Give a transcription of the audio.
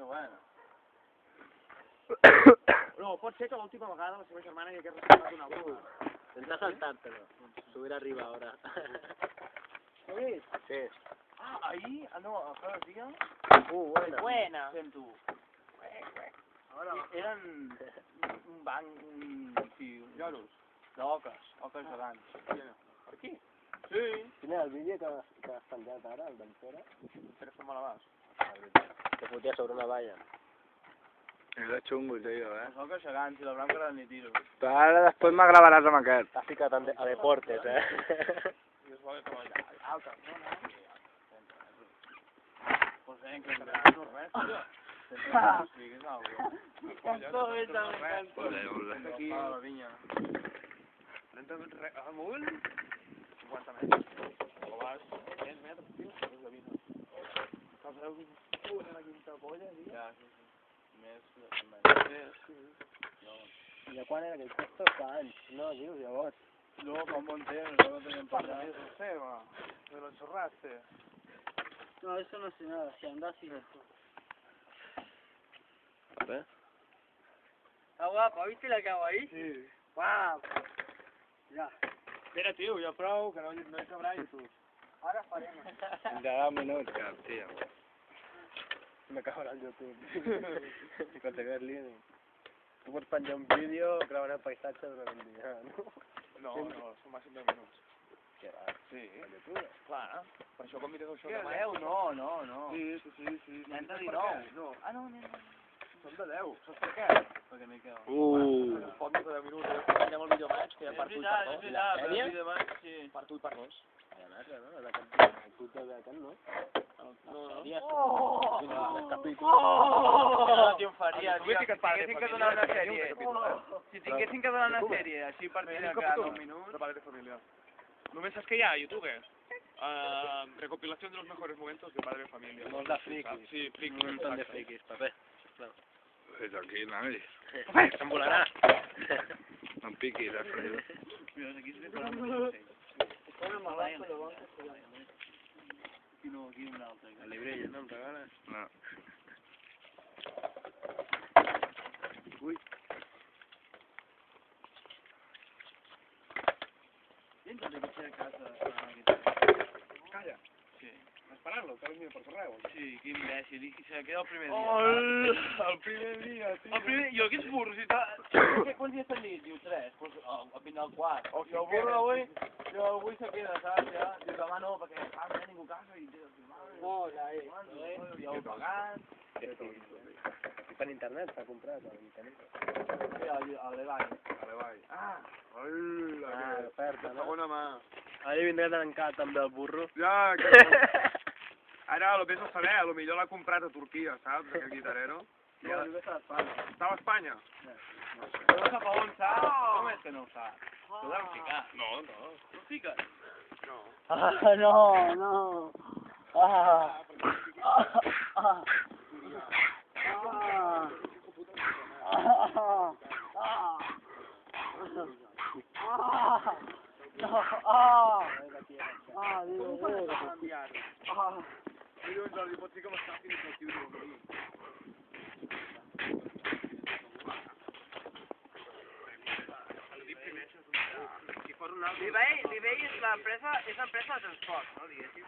que bueno. No, pot ser que l'última vegada la seva germana hi hagués rescatat una bola. Intenta saltártelo. Subir arriba ahora. ¿Lo ves? Sí. Ah, ahí, no, cada día. Buena. Buena. Sento. Eren un banc, sí, lloros, d'oques gegants. Per aquí? Sí. Quin era el vídeo que has penjat ara, el d'en Pere? Però que me la vas. Que fotia sobre una valla. Era xungo, tío, Les oques gegants i la branca era ni tiro. Però ara després m'agravaràs amb aquest. T'has ficat a deportes, I es va haver treballat. Alta, no? Pues ven, que no res, tio. Sí, que és algo. M'encantó, esta, m'encantó. Ole. Aquí, a la vinya. Amunt? 50 metres. O vas 100 metres, tio. És la vinya. Saps, veus una quinta polla, tio? Ja, sí. Més. I de quan era aquell texto? Fa anys, no, dius, llavors. No, fa un bon temps, no teníem parlat. No sé, va. Me lo chorraste. No, eso no sé nada, si andás y eso. ¿Ves? Está guapa, ¿viste la que hago ahí? Sí. Guapa. Ya. Mira, tio, ja prou, que no hi cabrà YouTube. Ahora faremos. De 10 minuts, cap, tio. Me cago en el YouTube. Si consegueix línia. Tu pots penjar un vídeo gravant el paisatge durant un dia, no? No, són màxim 10 minuts. Què va? Sí. A YouTube? Clar, per això quan mires això... Què, 10? No. Sí. N'hem de 19. No. Ah, no, no. Són de 10, saps per què? Perquè n'hi queda. Pot més de 10 minuts. Penjam el vídeo maig, que ja per tu i per dos. És I la veritat, sèrie? el vídeo maig, sí. Per tu i per dos. Vaya merda, no? El puto d'aquest, no? No. Sèries, Oh! tres capítols. No triomfaria, Tu vés que et pare, tinguessin que donar una sèrie. Si tinguessin que donar una sèrie, així partida cada 2 minuts. De Padre Familia. Només saps que hi ha a YouTube, recopilación de los mejores momentos de Padre Familia. Molt de friquis. Sí, frikis. Un montón de frikis, paper. És aquí, noi. Se'n volarà. No em piquis, Fredo. Mira, aquí es ve parlant. Una malata de banca se llama. Aquí no, aquí una altra. El librell, no em regales? No. Ui. Dentro de que sea casa. Calla. Sí. Esperar-lo, que vingui per correu. Sí, quin imbècil. I se queda el primer dia. El primer dia, tio. El primer... Jo aquests burros i tal... Quants dies t'han dit? Diu 3. Pues vindrà el 4. I el burro avui se queda, saps? Ja? Diu demà no, perquè no hi ha ningú a casa i... Hola, Ja ho he pagat. I per internet s'ha comprat, per internet. Sí, a l'Evall. A l'Evall. Ah! Oferta, no? Segona mà. Ara vindré tancat també el burro. Ja, que... Ara, vés a saber, potser l'ha comprat a Turquia, saps, aquest guitarrero. No, jo estava a Espanya. Estava a Espanya? No. No sap on, saps? Com és que no ho sap? T'ho deuen ficar. No. No ho fiques? No. Ah, no. Diu, Jordi, pot ser que m'escapi i pot dir-ho a mi. L'eBay és l'empresa de transport, no, diguéssim.